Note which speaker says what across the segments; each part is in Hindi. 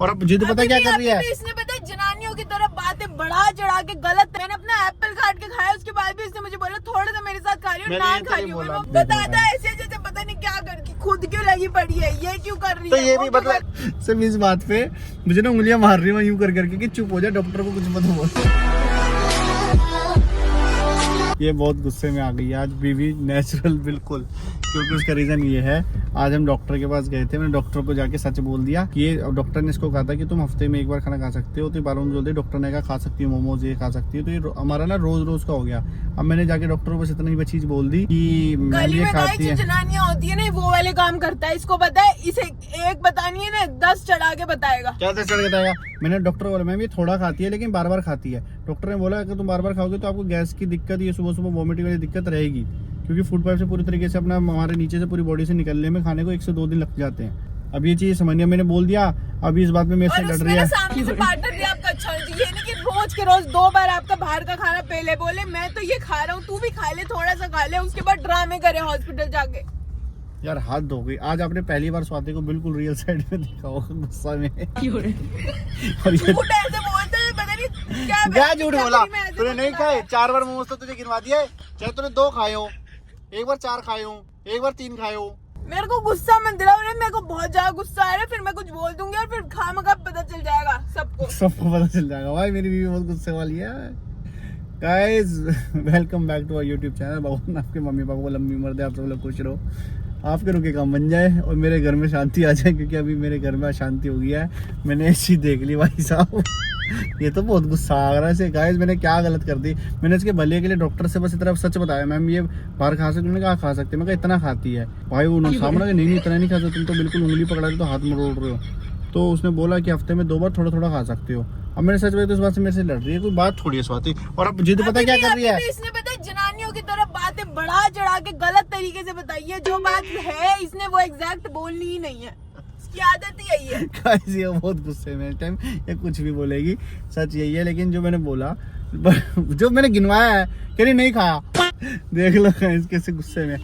Speaker 1: और अब जिद पता क्या कर रही है,
Speaker 2: इसने पता जनानियों की तरफ बातें बढ़ा चढ़ा के गलत। मैंने अपना एप्पल काट के खाया, उसके बाद भी इसने मुझे बोला थोड़ा सा मेरे साथ खा लियो, ना खा लियो। बताता है ऐसे जैसे पता नहीं क्या करके खुद क्यों लगी पड़ी है, ये क्यों कर रही है।
Speaker 1: तो ये भी मतलब सिर्फ इस बात पे मुझे ना उंगलियां मार रही है यूं कर करके कि चुप हो जाए, डॉक्टर को कुछ मत बोल। ये बहुत गुस्से में आ गई आज बीवी, नेचुरल बिल्कुल, क्योंकि उसका रीजन ये है, आज हम डॉक्टर के पास गए थे, मैंने डॉक्टर को जाके सच बोल दिया कि ये, डॉक्टर ने इसको कहा था कि तुम हफ्ते में एक बार खाना खा सकते हो, तो 12 बोल दिया। डॉक्टर ने कहा खा सकती हो मोमोज, ये खा सकती हो, तो ये हमारा ना रोज रोज का हो गया। अब मैंने जाके डॉक्टर को बस इतनी चीज बोल दी कि मैम ये खाती है,
Speaker 2: जनानियां होती है ना वो वाले काम करता है, इसको पता है, इसे एक बतानी है ना 10 चढ़ा के बताएगा।
Speaker 1: क्या 10 चढ़ा के बताएगा। मैंने डॉक्टर को बोला मैम ये थोड़ा खाती है लेकिन बार बार खाती है। डॉक्टर ने बोला अगर तुम बार बार खाओगे तो आपको गैस की दिक्कत, ये सुबह सुबह वॉमिटिंग वाली दिक्कत रहेगी, क्योंकि फूड पाइप से पूरी तरीके से अपना हमारे नीचे से पूरी बॉडी से निकलने में खाने को 1 से 2 दिन लग जाते हैं। अब ये चीज समझिए, मैंने बोल दिया, अभी इस बात में मेरे से लड़ रही है।
Speaker 2: सामने से पार्टनर भी आपका अच्छा होना चाहिए, नहीं कि रोज के रोज 2 बार आपका बाहर का खाना पहले बोले मैं तो ये खा रहा हूँ, तू भी खा ले, थोड़ा सा खा ले, उसके बाद ड्रामे करे हॉस्पिटल जाके।
Speaker 1: यार हद हो गई। आज आपने पहली बार स्वाति को बिल्कुल रियल साइड में देखा होगा, गुस्सा में। और ये क्या झूठ बोला, तूने नहीं खाए 4 बार मोमोज तो तुझे गिनवा दिया है, चाहे तूने 2 खाए हो, एक बार 4 खाए हो, एक बार 3 खाए हो।
Speaker 2: मेरे को गुस्सा मत दिलाओ, मेरे को बहुत ज्यादा गुस्सा आ रहा है, फिर मैं कुछ बोल दूंगी और फिर खामखा पता चल जाएगा सबको
Speaker 1: पता चल जाएगा। भाई मेरी बीवी बहुत गुस्से वाली है। Guys welcome back to our YouTube channel. भगवान आपके मम्मी पापा को लंबी उम्र दे, आप सब लोग खुश रहो, आपके रुके काम बन जाए और मेरे घर में शांति आ जाए, क्योंकि अभी मेरे घर में अशांति हो गया है। मैंने ऐसी देख ली भाई साहब, ये तो बहुत गुस्सा आ रहा है। गाइस मैंने क्या गलत कर दी, मैंने इसके भले के लिए डॉक्टर से बस इतना सच बताया, मैम ये बाहर खा सकती, उन्होंने कहा खा सकते, मैं कहा इतना खाती है। भाई उन्होंने सामने नहीं इतना नहीं खा सकते, तुम तो बिल्कुल उंगली पकड़ा रहे तो हाथ मरोड़ रहे हो। तो उसने बोला कि हफ्ते में 2 बार थोड़ा थोड़ा खा सकते हो। अब मैंने सच बताया तो इस बात से मेरे से लड़ रही है, कोई बात थोड़ी है स्वाति। और अब जिद पता क्या कर रही है,
Speaker 2: इसने पता जनानियों की तरफ बातें बढ़ा चढ़ा के गलत तरीके से बताई है, जो बात है इसने वो एग्जैक्ट बोलनी ही नहीं है, इसकी आदत ही यही है।
Speaker 1: गाइस ये बहुत गुस्से में इस टाइम, ये कुछ भी बोलेगी, सच यही है। लेकिन जो मैंने बोला, जो मैंने गिनवाया है कि नहीं खाया, देख लो गाइस कैसे गुस्से में।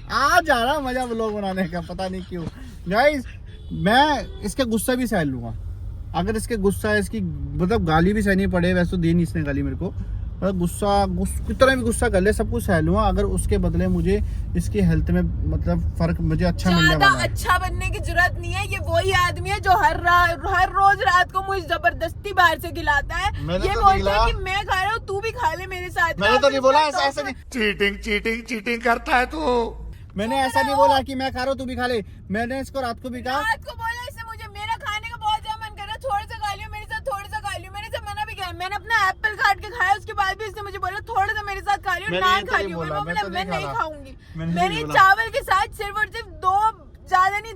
Speaker 1: आ जा रहा मजा व्लॉग बनाने का, पता नहीं क्यों। गाइस मैं इसका गुस्सा भी सह लूंगा, अगर इसके गुस्सा है, इसकी मतलब गाली भी सहनी पड़े, वैसे तो दी नहीं इसने गाली मेरे को, मतलब कितना भी गुस्सा कर ले सब कुछ सह लूंगा, अगर उसके बदले मुझे इसकी हेल्थ में मतलब फर्क मुझे अच्छा मिलने वाला है।
Speaker 2: अच्छा बनने की जरूरत नहीं है, ये वही आदमी है जो हर रोज रात को मुझे जबरदस्ती बाहर से खिलाता है। ये
Speaker 1: तो
Speaker 2: बोलता है कि मैं खा रहा हूँ तू भी खा ले मेरे साथ।
Speaker 1: मैंने तो नहीं बोला ऐसा नहीं, चीटिंग करता है तू। मैंने ऐसा नहीं बोला कि मैं खा रहा हूँ तू भी खा ले, मैंने इसको रात को भी कहा,
Speaker 2: रात को बोला इसने मुझे, मेरा खाने का बहुत ज्यादा मन कर रहा है, थोड़ा सा खा लियो मेरे साथ, थोड़ा सा खा लियो, मैंने से मना भी किया। मैंने अपना एप्पल काट के खाया, उसके बाद भी इसने मुझे बोला थोड़ा सा मेरे साथ खा लियो, ना खा लियो। मैं नहीं खाऊंगी, मैंने चावल के साथ सिर्फ और सिर्फ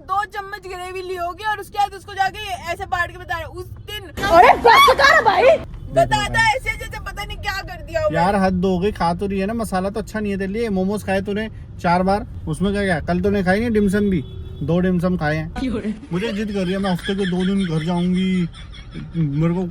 Speaker 2: 2 चम्मच ग्रेवी ली होगी, और उसके बाद उसको जाके ऐसे बांट के बता रहा उस दिन। अरे भाई बताता है ऐसे जैसे पता नहीं क्या कर दिया
Speaker 1: यार, हद हो गई। खा तो रही है ना, मसाला तो अच्छा नहीं है तेरे लिए। मोमोज खाए तूने 4 बार, उसमें क्या क्या, कल तूने खाई नहीं डिमसम भी, 2 डिमसम खाए हैं। मुझे जिद कर रही है, मैं हफ्ते के 2 दिन घर जाऊंगी, मेरे को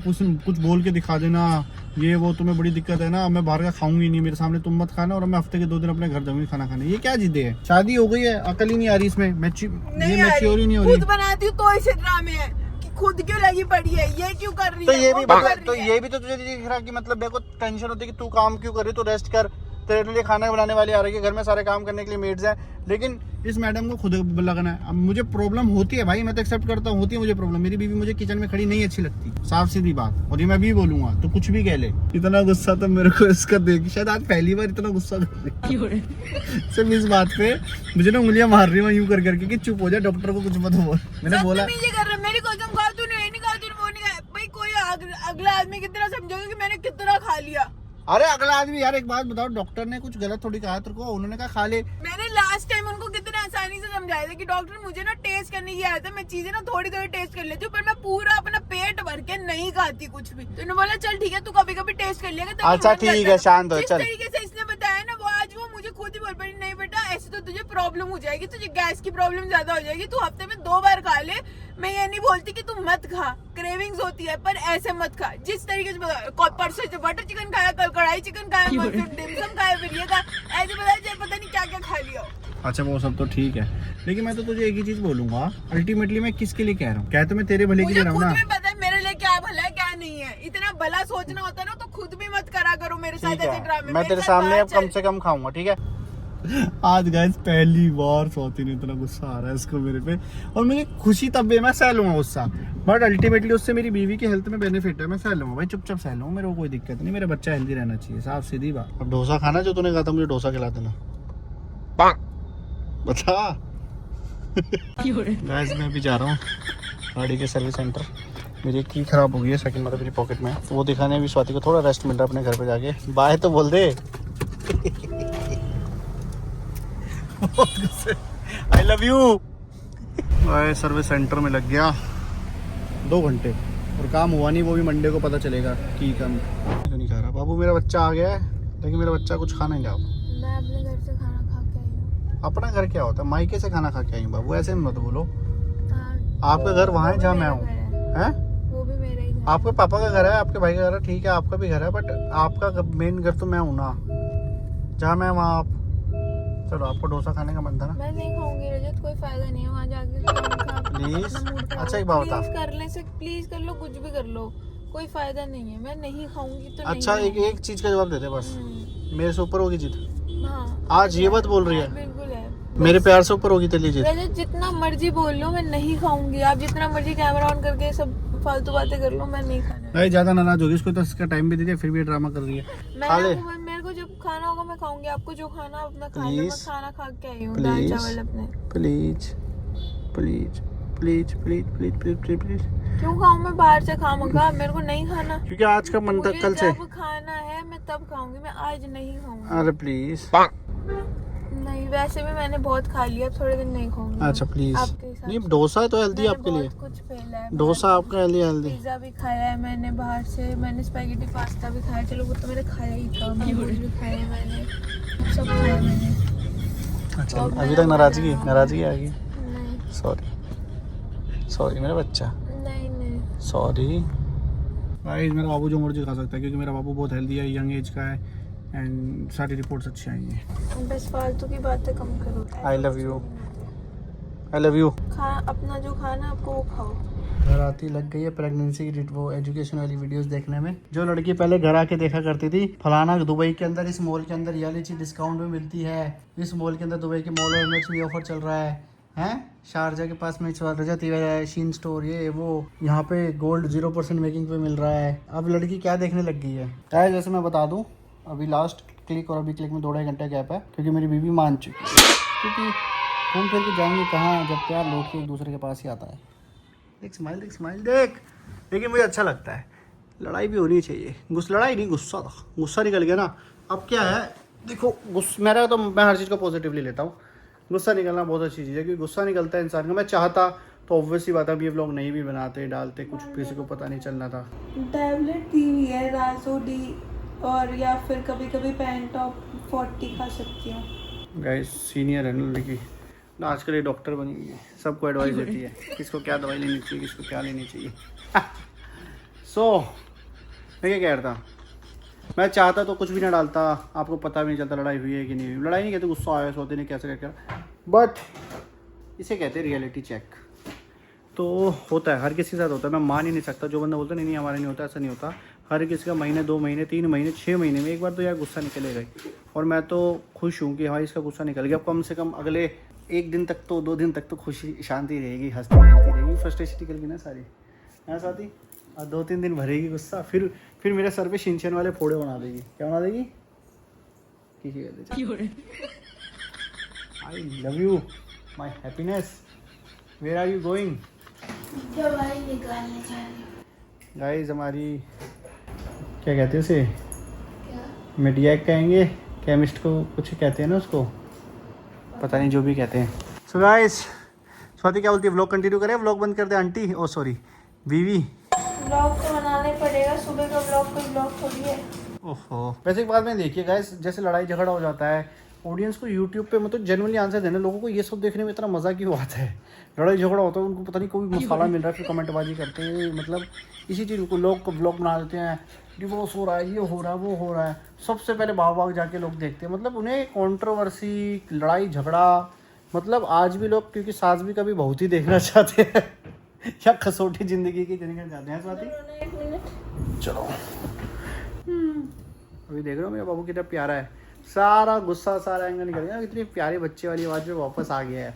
Speaker 1: कुछ बोल के दिखा देना, ये वो तुम्हें बड़ी दिक्कत है ना, मैं बाहर का खाऊंगी नहीं, मेरे सामने तुम मत खाना, और मैं हफ्ते के 2 दिन अपने घर जाऊंगी खाना खाने। ये क्या जिद्दे है, शादी हो गई है, अकल ही नहीं आ रही इसमें, मैच्योर ही नहीं हो रही।
Speaker 2: खुद बनाती हूँ तो ऐसे ड्रामे है कि खुद क्यों लगी पड़ी है, ये क्यों कर रही है,
Speaker 1: तो ये भी तो तुझे दिख रहा कि मतलब मेरे को टेंशन होती है कि तू काम क्यों कर रही, तू रेस्ट कर, तेरे लिए खाना बनाने वाली आ रही है, घर में सारे काम करने के लिए मेड्स हैं, लेकिन इस मैडम को खुद लगना है। अब मुझे प्रॉब्लम होती है भाई, मैं तो एक्सेप्ट करता हूँ, होती है मुझे प्रॉब्लम, मेरी बीवी मुझे किचन में खड़ी नहीं अच्छी लगती, साफ सीधी बात, और ये मैं भी बोलूंगा तो कुछ भी कह ले। इतना गुस्सा तो मेरे को इसका देख, शायद आज पहली बार इतना गुस्सा कर रही सिर्फ इस बात पे मुझे ना उंगलियां मार रही है यूं कर करके कि चुप हो जाए, डॉक्टर को कुछ मत बोल। मैंने बोला
Speaker 2: मेरी कसम खा, तूने ये नहीं कहा, तूने वो नहीं कहा भाई, कोई अगला आदमी कितना समझोगे कि मैंने कितना खा लिया।
Speaker 1: अरे अगला आदमी, यार एक बात बताओ, डॉक्टर ने कुछ गलत थोड़ी कहा तेरे को, उन्होंने कहा खा ले।
Speaker 2: मैंने लास्ट टाइम उनको कितना आसानी से समझाया था कि डॉक्टर मुझे ना टेस्ट करने की आदत है, मैं चीजें ना थोड़ी थोड़ी टेस्ट कर लेती हूँ, पर मैं पूरा अपना पेट भर के नहीं खाती कुछ भी। तो बोला चल ठीक है, तू कभी कभी टेस्ट कर लिया।
Speaker 1: अच्छा ठीक है, शांत हो,
Speaker 2: चल। जिस तरीके से इसने बताया ना, वो आज वो मुझे खुद ही बोल पड़ी, नहीं बेटा ऐसे तो तुझे प्रॉब्लम हो जाएगी, तुझे गैस की प्रॉब्लम ज्यादा हो जाएगी, तू हफ्ते में 2 बार खा ले। मैं ये नहीं बोलती कि तू मत खा, क्रेविंग्स होती है, पर ऐसे मत खा। जिस तरीके से परसों बटर चिकन खाया, कल कढ़ाई चिकन खाया, डिमसम खाया, फिर ये खा, ऐसे पता नहीं जाके खा लियो।
Speaker 1: अच्छा वो सब तो ठीक है, लेकिन मैं तो तुझे एक ही चीज बोलूंगा, अल्टीमेटली मैं किसके लिए कह रहा हूँ, क्या तो मैं तेरे भले के लिए रहा हूँ ना।
Speaker 2: मुझे खुद भी पता है मेरे लिए क्या भला है क्या नहीं है। इतना भला सोचना होता है ना तो खुद भी मत करा करो मेरे साथ ऐसे ड्रामे।
Speaker 1: मैं तेरे सामने अब कम से कम खाऊंगा, ठीक है। आज गाइस पहली बार स्वाति ने इतना गुस्सा आ रहा है इसको मेरे पे, और मुझे खुशी तब भी मैं सह लूंगा गुस्सा, बट अल्टीमेटली उससे मेरी बीवी की हेल्थ में बेनिफिट है, मैं सह लूंगा भाई, चुपचाप सह लूंगा, मेरे को कोई दिक्कत नहीं, मेरा बच्चा हेल्दी रहना चाहिए, साफ सीधी बात। अब डोसा खाना जो तूने कहा था मुझे डोसा खिला देना, बता। गाइस मैं अभी जा रहा हूँ गाड़ी के सर्विस सेंटर, मेरी की खराब हो गई है, सेकंड मतलब मेरी पॉकेट में, तो वो दिखाने अभी स्वाति को थोड़ा रेस्ट मिल रहा है अपने घर पे जाके। बाय तो बोल दे। I love you. Service centre में लग गया 2 घंटे और काम हुआ नहीं, वो भी मंडे को पता चलेगा कि काम नहीं खा रहा। बाबू मेरा बच्चा आ गया है, लेकिन मेरा बच्चा कुछ खाना नहीं चाहता।
Speaker 2: मैं अपने घर से खाना खा के आई हूँ।
Speaker 1: अपना घर क्या होता है, मायके से खाना खा के आई हूँ बाबू, ऐसे मत बोलो।
Speaker 2: हाँ,
Speaker 1: आपका घर वहाँ है जहाँ मैं हूँ, हैं?
Speaker 2: वो भी मेरा ही घर है।
Speaker 1: आपके पापा का घर है, आपके भाई का घर है, ठीक है, आपका भी घर है, बट आपका मेन घर तो मैं हूँ ना, जहाँ मैं वहाँ आप। चलो आपको डोसा खाने का मन था ना,
Speaker 2: मैं नहीं खाऊंगी रजत, कोई फायदा नहीं है वहाँ जाके।
Speaker 1: प्लीज। अच्छा एक बात बता,
Speaker 2: प्लीज कर लो, कुछ भी कर लो, कोई फायदा नहीं है, मैं नहीं खाऊंगी तो
Speaker 1: अच्छा
Speaker 2: नहीं
Speaker 1: एक चीज का जवाब दे दे बस, मेरे से ऊपर होगी जीत।
Speaker 2: हाँ
Speaker 1: आज ये बात बोल रही है,
Speaker 2: बिल्कुल है,
Speaker 1: मेरे प्यार से ऊपर होगी तेरी जीत।
Speaker 2: रजत जितना मर्जी बोल लो मैं नहीं खाऊंगी, आप जितना मर्जी कैमरा ऑन करके सब फालतू बातें कर लो, मैं नहीं खाना।
Speaker 1: नहीं ज्यादा नाराज होगी, उसको तो इसका टाइम भी दे दिया, फिर भी ड्रामा कर रही है।
Speaker 2: मेरे को जब खाना होगा मैं खाऊंगी, आपको जो खाना अपना खा लो। मैं खाना खा के आई हूँ, दाल चावल अपने।
Speaker 1: Please please please please please please please please.
Speaker 2: क्यों खाऊं मैं बाहर से खाऊंगा, मेरे को नहीं खाना,
Speaker 1: क्योंकि आज का मन था कल से।
Speaker 2: जब खाना है मैं तब खाऊंगी, मैं आज नहीं खाऊंगी।
Speaker 1: अरे प्लीज
Speaker 2: नहीं, वैसे भी मैंने बहुत खा लिया, थोड़े दिन नहीं खाऊंगी।
Speaker 1: अच्छा प्लीज,
Speaker 2: आपके हिसाब
Speaker 1: नहीं डोसा है तो हेल्दी आपके लिए,
Speaker 2: कुछ फेल है।
Speaker 1: डोसा आपका हेल्दी।
Speaker 2: पिज्जा भी खाया है मैंने बाहर से, मैंने स्पैगेटी पास्ता भी खाया, चलो वो तो मैंने खाया ही था, मोमोज भी खाए हैं मैंने, सब खाया मैंने।
Speaker 1: अच्छा अभी तक नाराजगी आ गई।
Speaker 2: नहीं
Speaker 1: सॉरी मेरा बच्चा,
Speaker 2: नहीं
Speaker 1: सॉरी। गाइस मेरा बाबू जो मर्जी खा सकता है, क्योंकि मेरा बाबू बहुत हेल्दी है, यंग एज का है, एंड सारी रिपोर्ट्स अच्छी आई हैं।
Speaker 2: बस फालतू की बातें कम करो।
Speaker 1: आई लव यू।
Speaker 2: खा अपना जो खाना आपको वो खाओ।
Speaker 1: घर आती लग गई है प्रेगनेंसी की वो एजुकेशन वाली वीडियोस देखने में। जो लड़की पहले घर आके देखा करती थी फलाना दुबई के अंदर इस मॉल के अंदर ये वाली चीज डिस्काउंट में मिलती है, इस मॉल के अंदर दुबई के मॉल और में ऑफर चल रहा है शारजा के पास में रजत है, शीन स्टोर, ये वो, यहाँ पे गोल्ड 0% मेकिंग पे मिल रहा है। अब लड़की क्या देखने लग गई है गाइस, जैसे मैं बता दूं, अभी लास्ट क्लिक और अभी क्लिक में 2-2.5 घंटे गैप है, क्योंकि मेरी बीवी मान चुकी है, क्योंकि घूम फिर के जाएंगे कहाँ जब प्यार लौट के एक दूसरे के पास ही आता है। देख स्माइल देख। लेकिन मुझे अच्छा लगता है, लड़ाई भी होनी चाहिए, लड़ाई नहीं गुस्सा था, गुस्सा निकल गया ना। अब क्या है देखो, मेरा तो मैं हर चीज़ को पॉजिटिवली लेता हूँ, गुस्सा निकलना बहुत अच्छी चीज़ है, क्योंकि गुस्सा निकलता है इंसान का। मैं चाहता तो ऑब्वियसली बात है, अब ये व्लॉग नहीं भी बनाते डालते, कुछ किसी को पता नहीं चलना था।
Speaker 2: टैबलेट दी हुई है राजोडी, और या फिर कभी कभी पैंटॉप 40 खा सकती हूँ।
Speaker 1: गाइस सीनियर है ना लड़की, आजकल ये डॉक्टर बनी हुई है, सबको एडवाइस देती है किसको क्या दवाई लेनी चाहिए, किसको क्या लेनी चाहिए। सो मैं क्या कह रहा था, मैं चाहता तो कुछ भी ना डालता, आपको पता भी नहीं चलता लड़ाई हुई है कि नहीं हुई। लड़ाई नहीं कहते, गुस्सा आया सोते नहीं कैसे क्या, बट इसे कहते हैं रियलिटी चेक। तो होता है, हर किसी के साथ होता है, मैं मान ही नहीं सकता जो बंदा बोलता नहीं हमारा नहीं होता, ऐसा नहीं होता। हर किसी का महीने 2 महीने 3 महीने 6 महीने में एक बार तो यार गुस्सा निकलेगा ही। और मैं तो खुश हूँ कि हाँ इसका गुस्सा निकल गया, कम से कम अगले 1 दिन तक तो 2 दिन तक तो खुशी शांति रहेगी, हंसती खेलती रहेगी, फ्रस्ट्रेशन निकल गई ना सारी, है साथी। और 2-3 दिन भरेगी गुस्सा, फिर मेरे सर पे शिनचैन वाले फोड़े बना देगी। क्या बना देगी? I love you my happiness, where are you going?
Speaker 2: दवाई निकालने जा रही हूँ।
Speaker 1: गाइस हमारी क्या कहते हैं उसे, मेडियाक कहेंगे, केमिस्ट को कुछ कहते हैं ना उसको, पता नहीं जो भी कहते हैं। सो गाइस स्वाति क्या बोलती है, व्लॉग कंटिन्यू करें, व्लॉग बंद कर दे आंटी, ओ सॉरी बीवी?
Speaker 2: व्लॉग तो बनाना ही पड़ेगा, सुबह का व्लॉग कोई व्लॉग थोड़ी है।
Speaker 1: ओहो, वैसे एक बात में देखिए गाइस, जैसे लड़ाई झगड़ा हो जाता है, ऑडियंस को यूट्यूब पे मतलब जेन्युइनली आंसर देना, लोगों को ये सब देखने में इतना मज़ा क्यों आता है? लड़ाई झगड़ा होता है उनको पता नहीं कोई मसाला मिल रहा है, फिर कमेंटबाजी करते हैं, मतलब इसी चीज़ को लोग को ब्लॉग बना देते हैं, डिवोर्स हो रहा है, ये हो रहा है, वो हो रहा है, सबसे पहले भाग जाके लोग देखते हैं। मतलब उन्हें कंट्रोवर्सी, लड़ाई झगड़ा, मतलब आज भी लोग, क्योंकि सास भी कभी बहुत ही देखना चाहते हैं या कसौटी जिंदगी की देखना चाहते हैं। स्वाति चलो, अभी देख रहे हो मेरा बाबू कितना प्यारा है, सारा गुस्सा सारा एंगर निकल गया, इतनी प्यारी बच्चे वाली आवाज में वापस आ गया है।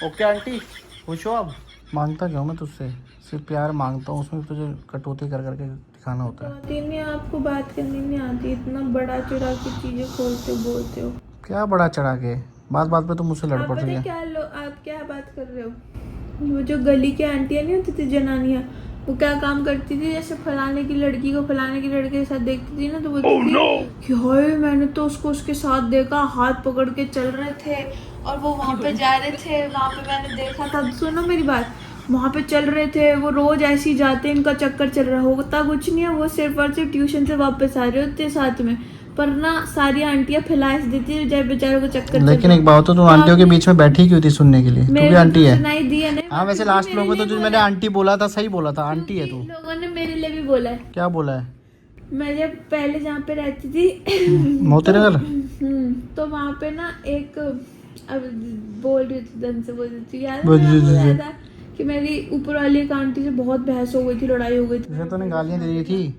Speaker 1: ओके आंटी खुश हो अब? मांगता क्यों मैं तुझसे, सिर्फ प्यार मांगता हूँ, उसमें तुझे कटौती कर करके दिखाना होता है।
Speaker 2: नहीं, आपको बात करनी नहीं आती, इतना बड़ा चढ़ा के चीजें खोलते बोलते हो।
Speaker 1: क्या बड़ा चढ़ा के, बात बात पे तो मुझसे लड़ पड़ रही है।
Speaker 2: आप क्या बात कर रहे हो? वो जो गली की आंटियां नहीं होती थी, जनानियां, वो क्या काम करती थी, जैसे फलाने की लड़की को फलाने की लड़के के साथ देखती थी ना, तो बोलती थी कि हाय मैंने तो उसको उसके साथ देखा, हाथ पकड़ के चल रहे थे और वो वहाँ पे जा रहे थे, वहाँ पे मैंने देखा था। सुनो मेरी बात, वहाँ पे चल रहे थे, वो रोज ऐसे ही जाते, इनका चक्कर चल रहा होता कुछ नहीं है, वो सिर्फ और सिर्फ ट्यूशन से वापस आ रहे होते साथ में, पर ना सारी आंटियां फैलाइस देती है जब बेचारे को चक्कर। लेकिन एक बात तो तुम आंटियों के बीच में बैठी क्यों थी सुनने के लिए? तू भी आंटी है। सुनाई दी है ना? हाँ वैसे लास्ट लोगों में तो जो मैंने आंटी बोला था सही बोला था, आंटी है तू। लोगों ने मेरे लिए भी बोला है। क्या बोला है? मैं जब पहले जहाँ पे रहती थी मोतीनगर, तो वहाँ पे ना एक, अब बोल रही थी ढंग से बोल रही थी, याद है कि मेरी ऊपर वाली एक आंटी से बहुत बहस हो गई थी, लड़ाई हो गई थी। तूने गालियाँ दे दी थी?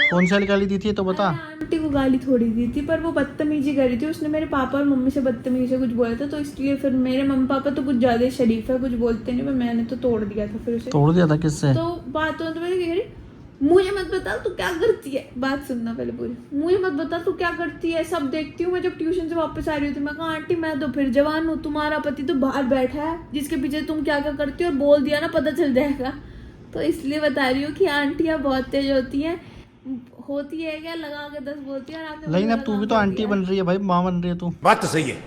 Speaker 2: कौन सी गाली दी थी तो बता। आंटी को गाली थोड़ी दी थी, पर वो बदतमीजी करी थी, उसने मेरे पापा और मम्मी से बदतमीजी से कुछ बोला था, तो इसलिए फिर मेरे मम्मी पापा तो कुछ ज्यादा शरीफ है, कुछ बोलते नहीं, पर मैंने तो तोड़ दिया था। फिर उसे तोड़ दिया था किससे? तो बात तो मैंने कह रही, मुझे मत बता तू क्या करती है, बात सुनना पहले पूरी, मुझे मत बता तू क्या करती है, सब देखती हूँ मैं। जब ट्यूशन से वापस आ रही थी, मैं कहा आंटी मैं तो फिर जवान हूँ, तुम्हारा पति तो बाहर बैठा है, जिसके पीछे तुम क्या क्या करती हो, और बोल दिया ना पता चल जाएगा। तो इसलिए बता रही हूँ कि आंटियाँ बहुत तेज होती हैं, होती है क्या, लगा के 10 बोलती है। लेकिन अब तू भी तो आंटी बन रही है भाई, माँ बन रही है तू। बात तो सही है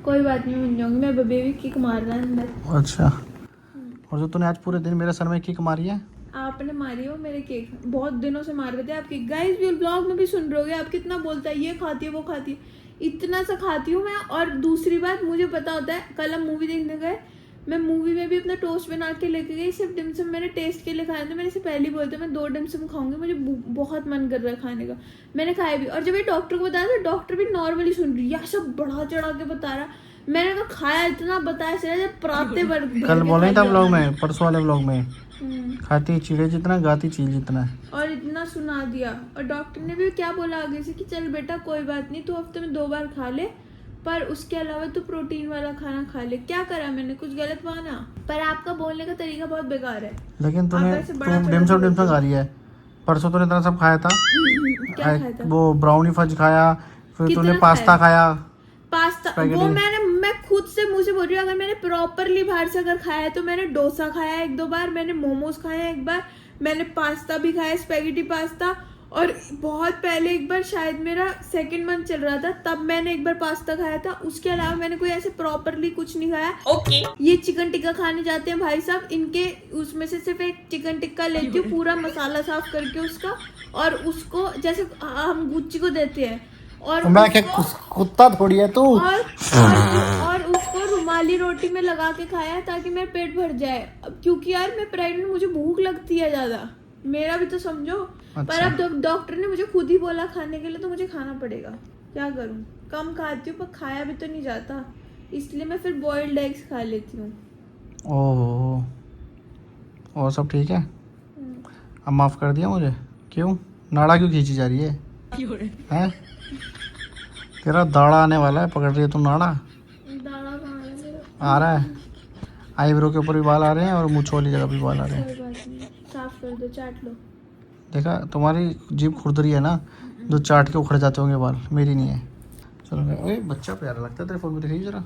Speaker 2: कोई बात नहीं, बन जाऊंगी मैं, बेबी किक मार रहा है अंदर। अच्छा, और जो तूने आज पूरे दिन मेरे सर में किक मारी है? आपने मारी हो मेरे केक, बहुत दिनों से मार रहे थे आपकी। गाइस भी ब्लॉग में भी सुन रहे होगे, आप कितना बोलता है ये खाती है वो खाती है, इतना सा खाती हूँ मैं। और दूसरी बात मुझे पता होता है, कल हम मूवी देखने गए, मैं मूवी में भी अपना टोस्ट बना के लेके गई, सिर्फ डिमसम मैंने टेस्ट के लिए खाए थे। मैंने से पहले ही बोलते मैं 2 डिमसम खाऊंगी, मुझे बहुत मन कर रहा है खाने का, मैंने खाए भी। और जब ये डॉक्टर को बताया तो डॉक्टर भी नॉर्मली सुन रही है, सब बढ़ा चढ़ा के बता रहा, मैंने तो खाया इतना बताया सिर्फ पराते भर। कल बोला था व्लॉग में, परसों वाले व्लॉग में, खाती चीड़े जितना गाती चील जितना, और इतना सुना दिया। और डॉक्टर ने भी क्या बोला आगे से कि चल बेटा कोई बात नहीं, तू हफ्ते में 2 बार खा ले, पर उसके अलावा तू प्रोटीन वाला खाना खा ले। क्या करा मैंने, कुछ गलत माना? पर आपका बोलने का तरीका बहुत बेकार है। लेकिन तूने डिमसम खा रही है, परसों तूने इतना सब खाया था। क्या खाया था? वो ब्राउनी फज खाया, फिर तूने पास्ता खाया। पास्ता वो मैं खुद से मुंह से बोल रही हूँ, अगर मैंने प्रॉपरली बाहर से अगर खाया है तो मैंने डोसा खाया 1-2 बार, मैंने मोमोज खाया 1 बार, मैंने पास्ता भी खाया, स्पैगेटी पास्ता, और बहुत पहले एक बार शायद मेरा 2nd मंथ चल रहा था, तब मैंने 1 बार पास्ता खाया था। उसके अलावा मैंने कोई ऐसे प्रॉपरली कुछ नहीं खाया। ओके ये चिकन टिक्का खाने जाते हैं भाई साहब, इनके उसमें से सिर्फ एक चिकन टिक्का लेती हूँ, पूरा मसाला साफ करके उसका, और उसको जैसे हम गुच्ची को देते हैं, और मैं क्या कुत्ता थोड़ी है तू, और उसको रुमाली रोटी में लगा के खाया ताकि मेरा पेट भर जाए। अब क्योंकि यार मैं प्रेग्नेंट, मुझे भूख लगती है ज्यादा, मेरा भी तो समझो। अच्छा। पर अब डॉक्टर ने मुझे खुद ही बोला खाने के लिए, तो मुझे खाना पड़ेगा, क्या करूं। कम खाती हूँ पर खाया भी तो नहीं जाता, इसलिए मैं फिर बॉइल्ड एग्स खा लेती हूँ। ओह, और सब ठीक है? अब माफ कर दिया मुझे? क्यों, नाड़ा क्यों खींची जा रही है? हैं? तेरा दाड़ा आने वाला है, पकड़ रही है तू नाड़ा? दाड़ा आ रहा है, आईब्रो के ऊपर भी बाल आ रहे हैं और मुँछ वाली जगह भी बाल आ रहे हैं। साफ कर दो, चाट लो। देखा, तुम्हारी जीभ खुरदरी है ना, जो चाट के उखड़ जाते होंगे बाल, मेरी नहीं है। चलो ओए बच्चा प्यारा लगता है तेरे फोन में, दिखाइए जरा।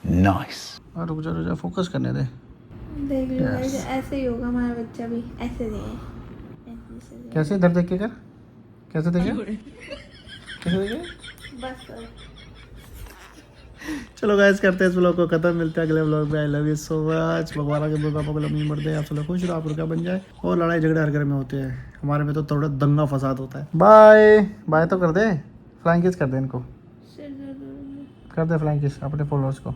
Speaker 2: नाइस। और रुक जा फोकस करने दे। देख लो ऐसे ही होगा हमारा बच्चा भी, ऐसे दे। कैसे इधर देख के कर, कैसे देखे, कैसे देखे, बस। चलो गाइस करते हैं इस व्लॉग को खत्म, मिलते हैं अगले व्लॉग में। आई लव यू सो मच। भगवान के बुआ पापा को लंबी उम्र दे, आप सब लोग खुश रहो, आप लोग क्या बन जाए। और लड़ाई झगड़े हर घर में होते हैं, हमारे में तो थोड़ा दंगा फसाद होता है। बाय बाय तो कर दे, फ्लाइंग किस कर दे इनको, कर दे फ्लाइंग किस अपने फॉलोअर्स को।